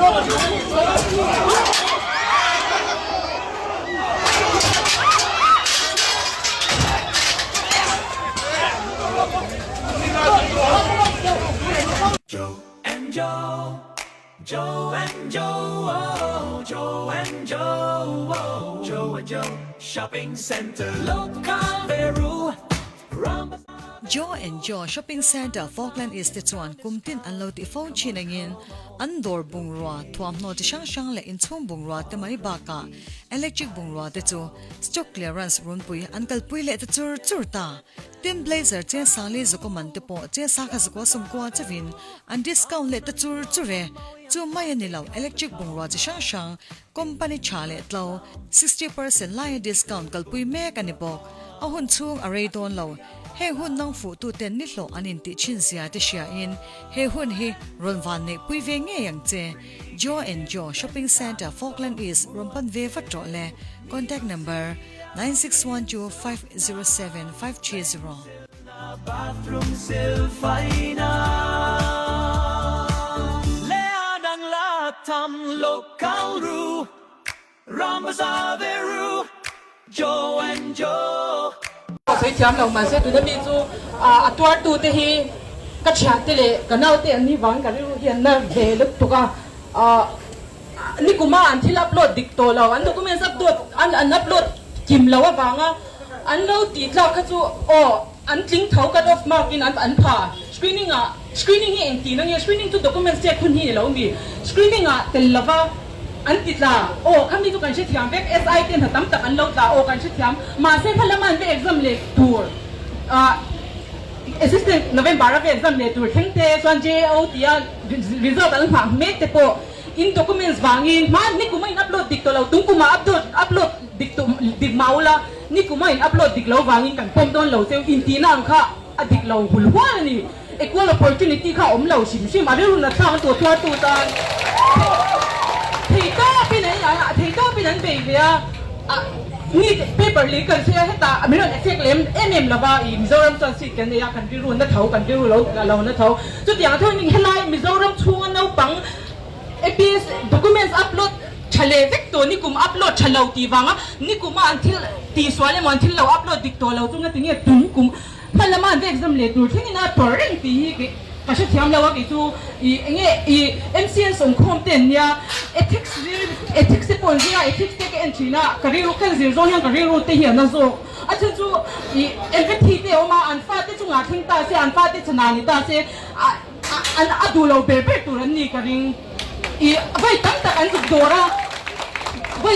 Joe and Joe, oh, Joe and Joe, oh, Joe and Joe, Shopping Center, local Veru, Joe and Joe Shopping Center, Falkland East Chuan, Kumtin and Loti phone chinangin, Andor Bungrua, Tuam Noti Shang Shang Le in Tum Bungrua, the Maribaka, Electric Bungrua, the two, Stock Clearance Room Pui, Uncle Pui let the Turta. Tim Blazer, Jen Sally Zokoman Depo, Jen Sakas Gosum Guatavin, and discount let the Tur Ture, to Mayanilo, Electric Bungrua, Shang Shang, Company Charlie Low, 60% line discount, Kalpui Mek and the Bok, a hun tung a radon low. He hun nang fu tu ten nitlo anin ti chinsia te shia in, he hun he ronvan ne pui ve nge yang che. Joe and Joe Shopping Center, Falkland East, Rompan Ve Fatrole, contact number 9612-507-530. Bathroom Silfaina Leadang Latam Local Ru Rambazaveru Joe and Joe Sai thiam lo man se tu na mi chu atwar tu te hi ka chha te le ka nau te ani wang ka ru hian na ve lu tu ka ni kuma an thil upload dik to lo an documents upload an upload kim lo awanga an lo ti tla kha chu o an tling thau cut off mark in an pha screening hi eng ti na nge screening tu documents check khun hi lo mi screening tel lava an titla o khami tu kan she thiam vek SI ten hatam tak an lo ta o kan she thiam ma se phalaman ve exam le tour assistant November ve exam le tour thengte swan JO tia result an phang me te po in documents wangin ma ni kuma in upload dik to lo tung kuma upload dik to dik maula ni kuma in upload dik lo wangin kan pom don lo se in ti na ang kha adik lo hulwa ni equal opportunity kha om lo sim adu na tha to tu ta thì có bên này là thì có bên này về ni paper legal se heta amiro effect lem là ba Mizoram transit kan ya kan biru na thau kan biru lo na thau chu tiang thau ning helai Mizoram chunga no pang MPS documents upload chale vek to ni kum upload chalau ti wanga ni kuma until ti swale mon thil lo upload dik to lo chunga tinge tun kum phalaman ve exam le tur thingina torrent ti ki kasi thiam lawa ki chu MCN song khom ten ya ethics pon ya ethics te entry na career kan zir zo yang career te hian na zo acha chu empathy te oma anfa te chu nga thing ta se anfa te chana ni ta se an adulo be tu ran ni karing vai tam tak an zuk dora khoi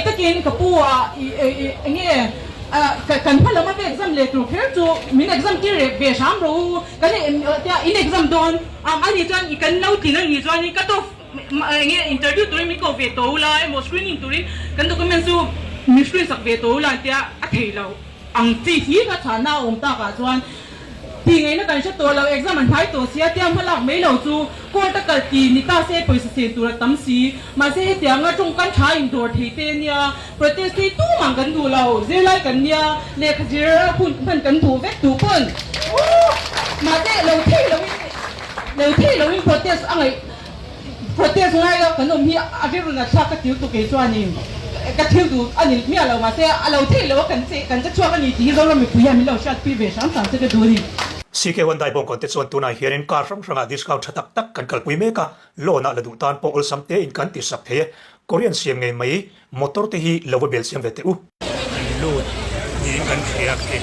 ta ken ka pu kan phala ma exam le tu kher chu min exam ki re be sham ro kan in exam don ani chan I kan nau tin ni chan ni ka to interview tu mi ko ve to la mo screening tu ri kan document su mi screen sak ve to la tia a thei lo ang chi hi ka thana om ta ka chuan ti ngai na kan sha to lo exam an thai to sia tiam phala me lo chu ko ta kal ti ni ta se poisa se tu ra tam si ma se tia nga chung kan tha in dor thei te nia protest ti tu mang kan du lo ze lai kan nia le khajira phun phan kan thu vek tu pon ma te lo thei lo in protest angai protest ngai lo kan om hi a viru na sa ka tiu tu ke chuan ni ka tiu tu ani mi lo ma se a lo thei lo kan cha chua kan ni ti zo lo mi puya mi lo shat pi ve sam se ka du ni CK1 dai bong konte chuan tunai hianin car from ranga discount thatak tak kan kalpui meka lona la du tan po ol samte in kan ti sap the Korean siam ngai mai motor te hi lowa bel siam vete u lo ni kan khia ke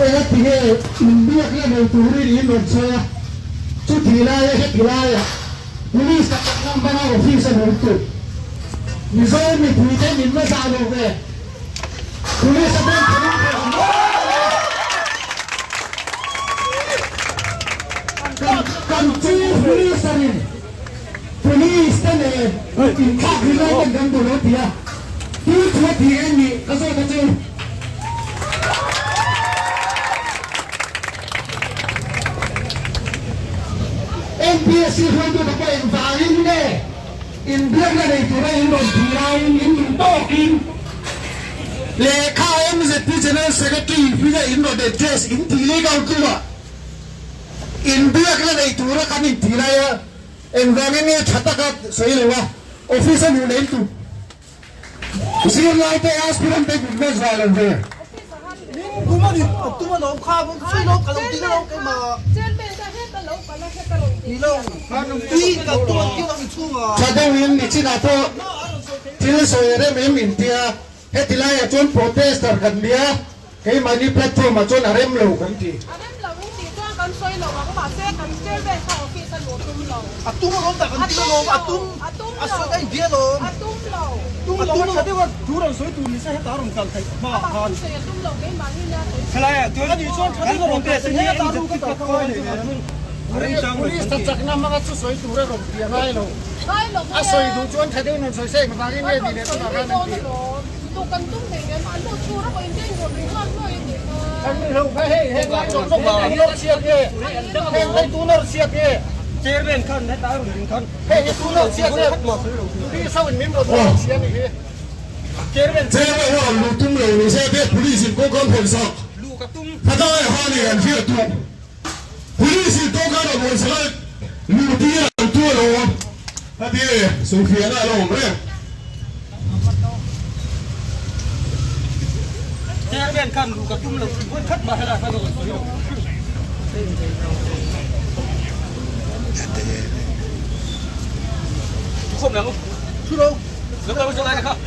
cái thì hệ biết là người tù đi đi một xe chút thì lại hết thì lại police các năm ban đầu phi sẽ được tụ vì sao mình thì thế mình mới sao được về police sẽ đến cần chú police này police này in khác thì lại cần cần đồ thì à thì anh đi cái gì MPSC Pisa dapat invalid deh. In biar na itu na in dirain in talking. Lekha MZP General Secretary Pisa in the test in illegal kuma. In biar na itu na kami tiraya. Environment ni chatakat soilewa. Officer muna itu. Usirin na ito aspirant ay business violence there. Kuma ni tuma no khabon sino kalau tidak ke ma Nilong, di katuan kita mencuba. Kadang yang di Cina tu, tidak soalnya memang dia, hetilah ya cuman protester kan dia, kayak mana platform macam arem lo kan ti. Atum lo tak kan tidak lo, atum asal kan dia lo. Atum lo tadi wah turun soal tu ni saya taruh kal kai. Mahan. Kalau ya, tu kan isu tadi lo protester ni taruh kita kau ni. Police tak nak mangat sesuai tu orang dia naik lo. Asal itu cuman tadi orang sesuai kemarin ni di lepas makan nanti. Kami lo hei lo siap ye, hei tunar siap ye. Chairman kan, saya taruh ni kan. Hei tunar siap ye. Ini sahaja member tu siap ni. Chairman. Chairman wah lu tung lo lu saya dia police kau kan polisi. Lu katum. Padahal hari kan dia tu. Polisi tu kan orang selat lu dia tu lo. Tadi Sofia nak lo mereka. Chairman kan lu katum lu pun kat bahasa apa tu. Không được không? Chú đâu? Lúc đó cho lại được không?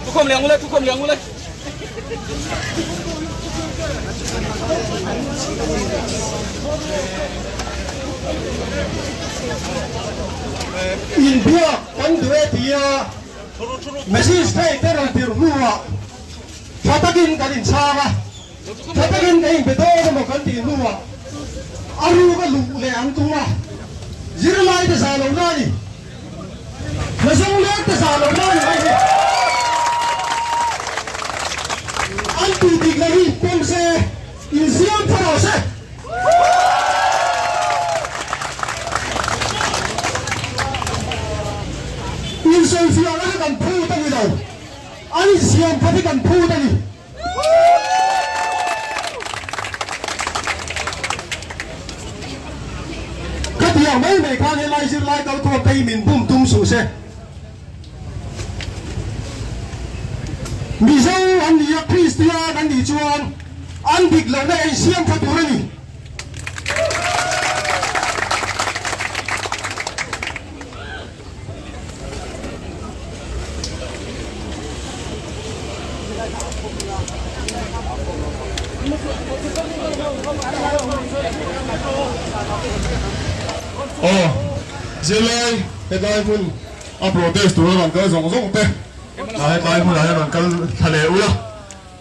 Chú không liền lên, chú không liền lên. In dia kan dua dia masih stay terus di rumah. Katakin kadin sama. ถ้าตะกินเองไปโตจะมากันตีนัวอารูก็ลุเลยอันตัวยืนไล่แต่สาวเราหน้านี่แล้วส่งเลี้ยงแต่สาวเราหน้านี่ไอ้เนี่ยอันตีดิกเลยเป็นเซอินเซียมพอเซอินเซียมฟิอาร์กันพูดตั้งอยู่อันนี้เซียมพัฒกันพูดตั้งอยู่เดี๋ยวไม่ไม่看见来是来到ตัวไป民不东属些，มีเจ้าอันนี้คริสเตียนอันนี้จวนอันดิกเราได้เสียงพัดตัวนี่哦，现在现在份啊 protest ตัวนั้นก็ส่งเตะได้份อะไรนั่นก็ทะเลอุละ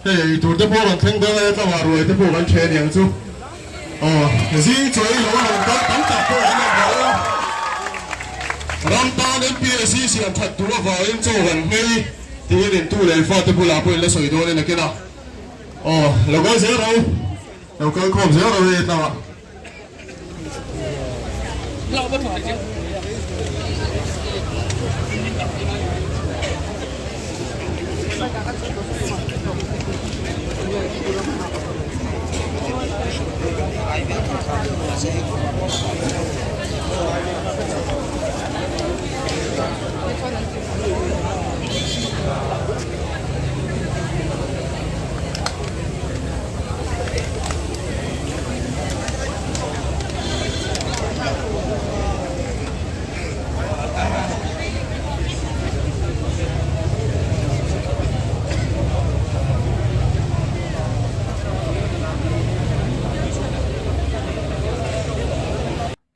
เฮ้ยตัวเด็กพวกนั้นทิ้งได้เลยต้องมารวยเด็กพวกนั้นเชียร์อย่างจู่อ๋อสิช่วยเราหน่อยก็ตั้งแต่พวกนั้นมาแล้วรำตา MPSC เสียงถัดตัวฝ่ายโจกันไม่ที่เรียนตู้เลยฟาดเด็กพวกเราพูดแล้วสวยตัวนี่นะแกนะอ๋อเราก็เสียเราก็ครบเสียเราเลยนะ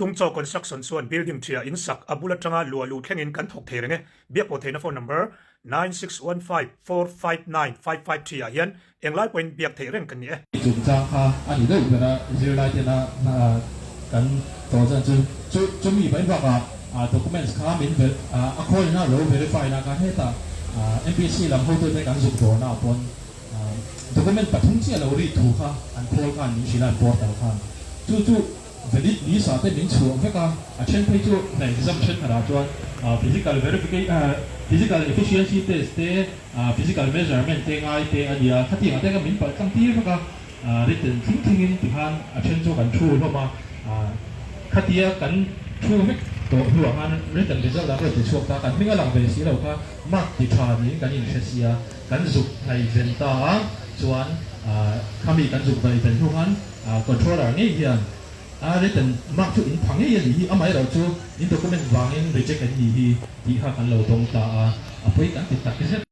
ตุงโจคอนสตรักชั่นส่วน building เทียอินสักอบุลจังอาลัวลูแข่งอินกันถกเทเรงเบียบโอเทนโฟนนัมเบอร์9615459553เทียเฮียนเองไล่เป็นเบียบเทเรงกันเนี่ยจุดจ้าค่ะอันนี้ได้อยู่นะยืนไล่เทนะกันต่อจากจะมีเป็นว่าdocument ข้ามินเวลข้อนี้นะเรา verify นะการให้ตาMPSC ลำพูดด้วยกันสุดตัวนะปนdocument ปัจจุบันเราเรียกถูกค่ะอันโคลกันนี่สินะปอร์ตค่ะจู่valid visa ได้มินชัวร์แค่ก็เช่นไปจู่ใน exemption ขนาดจวน physical verification physical efficiency test physical measurement เตงไอเตอันนี้ถ้าที่มาได้ก็มินปัจจังที่แค่ก็written ทิ้งๆที่ผ่านเช่นจู่กันชูเข้ามาถ้าที่กันชูไม่ตัวหัวมันwritten result แล้วก็จะช่วยตากันไม่ก็หลังเวทีเราก็มักติดทานนี้กันอินเทสเซียกันสุกในเวนต้าจวนข้ามีกันสุกในเป็นทุกอันcontroller นี่เฮียwritten มักช่วยอินพังนี่อย่างนี้เอาไหมเราช่วยอินตัวก็เป็นวางอิน reject กันอย่างนี้ที่ข้ากันเราตรงตาไปกันติดตัดกันเสร็จ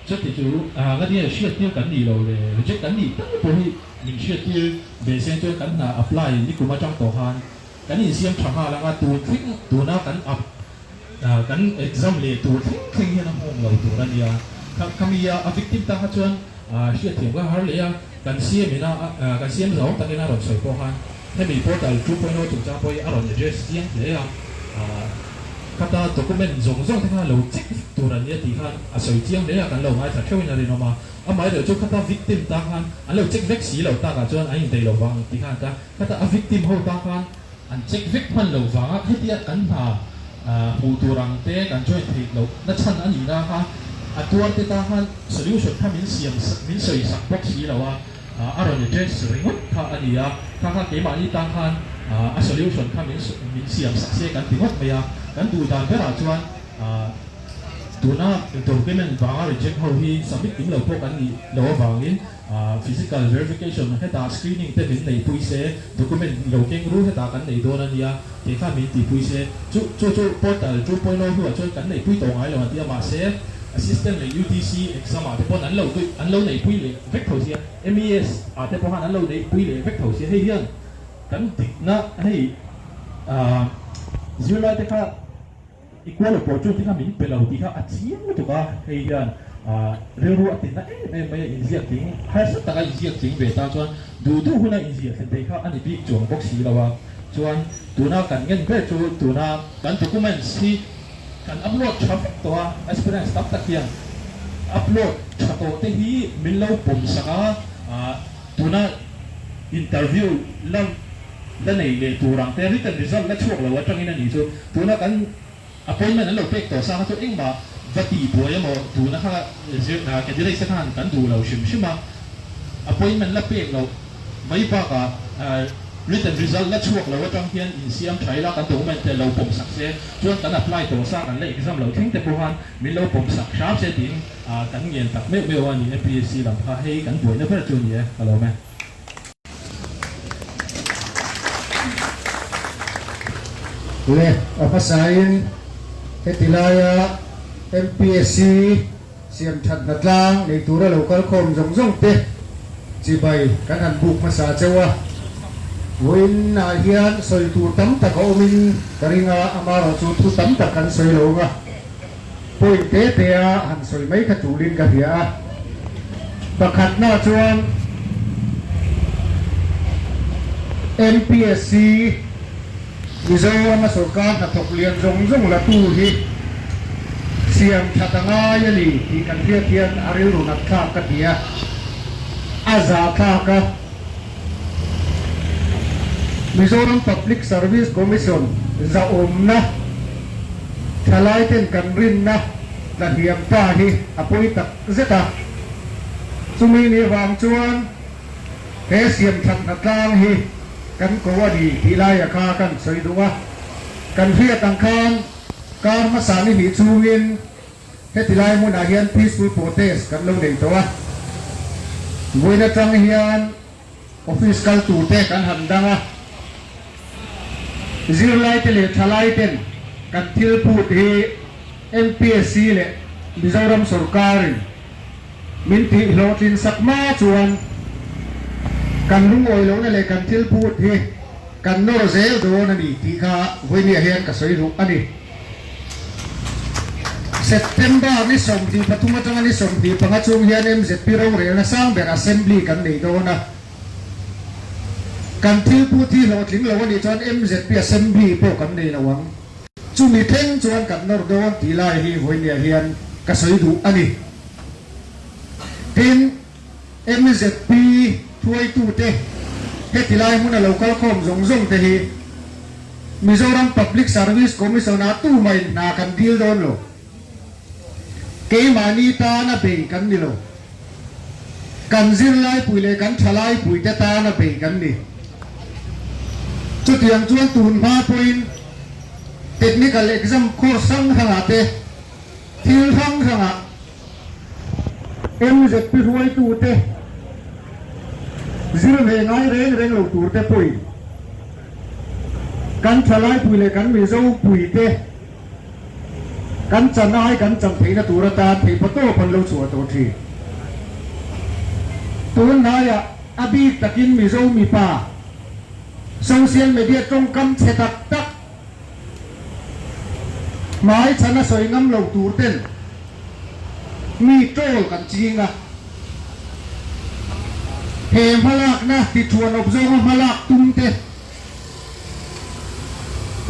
จะติดจู่ก็เนี่ยเชื่อเที่ยวกันดีเราเลย reject กันดีพวกนี้มีเชื่อเที่ยวเบสเซนช่วยกันapply นี่กูมาจ้องต่อหันกันนี่เสียงช่างหาแล้วก็ตัวคลิกตัวหน้ากันอัพกัน exam เลยตัวคลิกให้น้ำห้องเราตัวนั้นเนี่ยคำนี้victim ตั้งชวนเชื่อเที่ยวก็หาเลยกันเสียมีนะกันเสียมเราตั้งแต่เราใส่พอหันให้มีพอแต่จุดพอยต์จุดจ้าพอยต์อารมณ์จะเสียงเลยคาตาตัวก็เป็นส่งที่ข้าเราเช็คตัวนั้นเนี่ยที่ข้าใส่เสียงเลยกันเราไม่ถ้าเที่ยวในเรื่องมาไม่เดี๋ยวจุดคาตา victim ตั้งหันอันเราเช็ค vaccine เราตั้งกันจนอันนี้ได้เราวางที่ข้าจ้าคาตา victim เขาตั้งหันอันเช็ค victim เราวางให้ที่กันหาผู้ตัวรังเตะกันช่วยทีเรานั่นฉันอันนี้นะคะตัวที่ตั้งหัน solution ถ้ามีเสียงมีใส่สักบ็อกซี่เราอารมณ์จะเสริมถ้าอันนี้ถ้าเกี่ยมาที่ตั้งหันsolution ถ้ามีเสียงสักเสียกันที่วัดไปกันดูตามเวลาจวนตัวน่าตัวที่มันวาง reject เขาที่ submit ถึงเราพวกกันนี่เราวางอินphysical verification ให้ตา screening แต่เป็นในปุยเส document เราเก่งรู้ให้ตากันในตัวนั้นเนี่ยที่ข้ามีที่ปุยเสจู่พอแต่จู่พอยเราหัวช่วยกันในปุยตรงไหนเราที่มาเส assistant ใน UTC exam ที่พอนั้นเราด้วยอันเราในปุยเลย vector เสีย MES ที่พอนั้นเราในปุยเลย vector เสียให้เรื่องกันติดนะให้zero ที่ข้าequal opportunity ที่ข้ามีเป็นเราที่ข้าอาชีพไม่ถูกอ่ะให้เรื่อง เรื่องรู้ติดนะไม่อินเสียจริงให้สักแต่ก็อินเสียจริงเวทาชวนดูหุ่นอินเสียเห็นได้เขาอันนี้พี่จวงบ็อกซี่แล้วว่าชวนตัวน่ากันเงินเพื่อชวนตัวน่ากันตัวกูมันสิกันอัพโหลดช็อตตัว experience ตับตะเกียงอัพโหลดช็อตตัวที่มิลเลาผมสักตัวน่า interview แล้วในตัวรังแต่ written result และช่วงเราว่าจังนั้นนี่ชวนตัวน่ากัน appointment นั้นเราเป๊กต่อสร้างตัวเองมาวัตถุปัวยังมาดูนะคะแค่จะได้สักท่านกันดูเราชิมมา appointment ละเป๊กเราไม่ป้ากับ written result และช่วงเราว่าจังเฮียนอินเสียมใช้แล้วกันตัวมันแต่เราผมสักเสียชวนกัน apply ตัวสร้างกันเลย exam เราทิ้งแต่พวกนั้นมีเราผมสักชาร์ปเสียดิ้งกันเงินตักไม่ว่านี่ MPSC ลำพาให้กันป่วยนั่นเพื่อจูนี่ฮัลโหลไหมเลยภาษาอินเฮติลาย MPSC เสียมชัดนัดล่างในตัวเราก็คมจงเตะจีใบกันหันบุกภาษาเจ้าวินเฮียนสอยตัวตั้มตะเขามินกริงอามาเราจูตัวตั้มตะกันสอยโลกะปุยเตะเตะหันสอยไม่ขจูลินกะเหียประคัดหน้าจวน MPSC มิโซมาสุการนักทกเรียนจงละตู้ที่เสียงชัดงายลีที่กันเทียนอาริรุนักข้ากะเดียอาซาข้ากะมิโซรัม Public Service Commission จะอมนะทลายเต้นกันรินนะละเหียมป้าที่อปุยตักเซตาสุมีนิวางจวนเฮเสียมชัดนักลางที่กันก็ว่าดีที่ไล่ยาคากันสวยดูว่ากันเพียตังคานการมาสานิหิชูวินเฮติไลมุนอาเฮียน peaceful protest กันลงเด่นตัววันนั้นจังเฮียนออฟฟิศกันตูเตกันหันดังอ่ะซีร์ไลท์เลยทลายเต็นกันทิลพูดที่ MPSC เลยมิโซรัมสุรการิมินติโลตินสักมาชวนกันลุงโอยลงนั่นเลยกันทิลพูดที่กันโนเซลโดนนี่ที่ข้าวันนี้เฮียนกับสวยดูอันนี้September นี่ส่งที่ปฐุมธานีส่งที่ประชุมเฮียน MZP โรงเรียนสร้างแบบ assembly กันนี่โดนนะกันที่ผู้ที่เราถึงเราวันนี้จวน MZP assembly พวกกันนี่นะวังจุมีเท่งจวนกันนอร์โดนที่ไล่ที่วันนี้เฮียนกับสวยดูอันนี้ทิ้ง MZP ถ้วยตู้เตะเฮติไลมุนเราก็คอมจงเตะมิโซรัม Public Service Commission นาตู้ไม่นากันดีลโดนโลเกมานีตานะเบกันนี่โลกันซิลไลปุยเลยกันทลายปุยจะตานะเบกันนี่จุดยังชวนตูนมาปุยเทคนิคเอ็กซัมโคร์สังหะเตทิลสังหะMZPรวยตูเตซิลเฮงไงเร่งเราตูเตปุยกันทลายปุยเลยกันมิโซปุยเตกันจะน้อยกันจำเป็นนะตัวตาที่ประตูพันลูกสัวตัวที่ตัวนายอบีตะกินมิโซมีป่าโซเชียลมีเดียตรงกันเสตัดตักหมายชนะสวยงามเราตัวเต้นมีโจ้กันจริงอะเฮมพลักนะที่ชวนอบโซมพลักตุ้มเต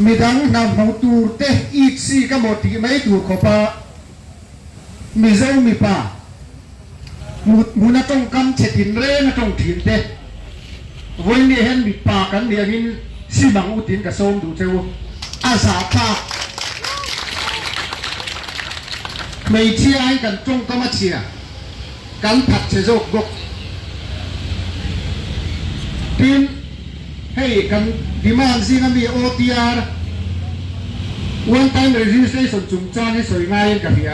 มีดังนำเอาตูเตะอีกสี่ก็หมดที่ไม่ถูกขบะมีเจ้ามีป่ามุนต้องกันเฉดินเร่นต้องถิ่นเตะวันนี้เห็นมีป่ากันเดียวนี้สิบังอุตินกับโซมดูเจ้าอาสาป่าไม่เชี่ยให้กันจงก็มาเชี่ยกันผัดเชโจกกทีมให้กันดีมานซิงมี OTR one time registration จุ่มจ้าให้สวยงามกับเฮีย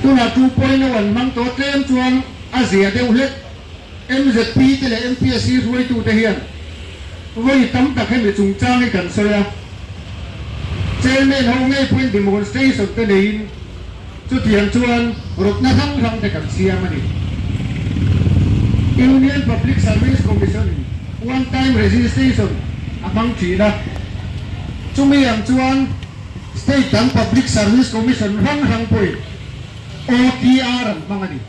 ตัวน่ะ2.1มันตัวเต็มจวนอาเซียเดียวเล็ก MZP ที่เลย MPSC รวยตัวเฮียไว้ตั้มตักให้มีจุ่มจ้าให้กันสวยเจนเมนห้องให้เพื่อน demonstration ตัวนี้จุดเทียนจวนรถนั่งแต่กันเสียมันนี่Union Public Service Commission one time registration among China จุมีอย่างจวน State Public Service Commission hang poi OTR ang mga ni